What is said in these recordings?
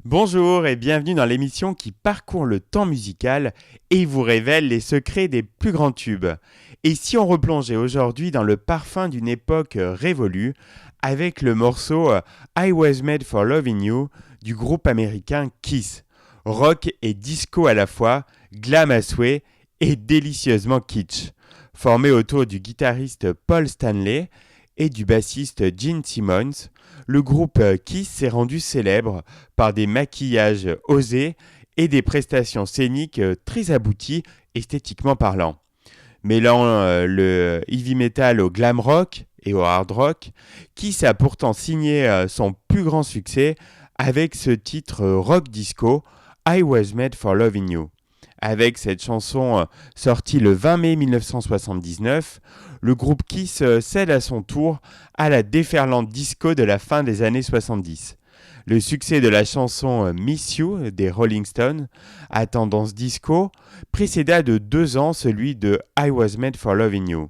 Bonjour et bienvenue dans l'émission qui parcourt le temps musical et vous révèle les secrets des plus grands tubes. Et si on replongeait aujourd'hui dans le parfum d'une époque révolue avec le morceau I Was Made for Loving You du groupe américain Kiss. Rock et disco à la fois, glam à souhait et délicieusement kitsch. Formé autour du guitariste Paul Stanley et du bassiste Gene Simmons, le groupe Kiss s'est rendu célèbre par des maquillages osés et des prestations scéniques très abouties esthétiquement parlant. Mêlant le heavy metal au glam rock et au hard rock, Kiss a pourtant signé son plus grand succès avec ce titre rock disco I Was Made for Loving You. Avec cette chanson sortie le 20 mai 1979, le groupe Kiss cède à son tour à la déferlante disco de la fin des années 70. Le succès de la chanson Miss You des Rolling Stones, à tendance disco, précéda de 2 ans celui de I Was Made for Loving You.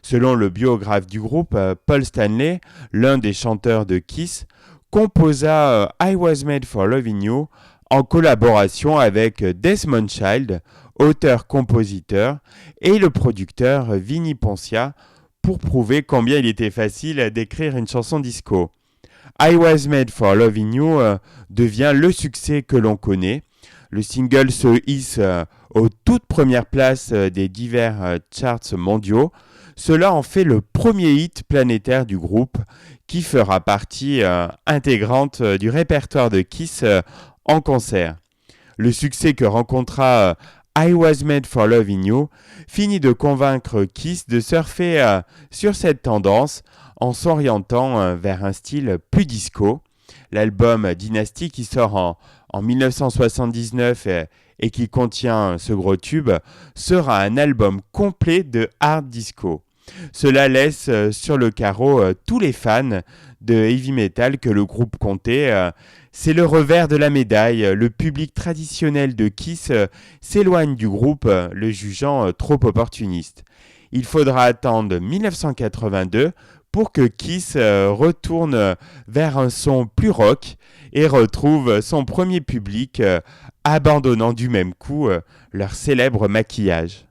Selon le biographe du groupe, Paul Stanley, l'un des chanteurs de Kiss, composa I Was Made for Loving You en collaboration avec Desmond Child, auteur-compositeur, et le producteur Vinnie Poncia, pour prouver combien il était facile d'écrire une chanson disco. I Was Made for Loving You devient le succès que l'on connaît. Le single se hisse aux toutes premières places des divers charts mondiaux. Cela en fait le premier hit planétaire du groupe qui fera partie intégrante du répertoire de Kiss en concert. Le succès que rencontra I Was Made for Loving You finit de convaincre Kiss de surfer sur cette tendance en s'orientant vers un style plus disco. L'album Dynasty qui sort en 1979 et qui contient ce gros tube sera un album complet de hard disco. Cela laisse sur le carreau tous les fans de heavy metal que le groupe comptait. C'est le revers de la médaille. Le public traditionnel de Kiss s'éloigne du groupe, le jugeant trop opportuniste. Il faudra attendre 1982 pour que Kiss retourne vers un son plus rock et retrouve son premier public, abandonnant du même coup leur célèbre maquillage.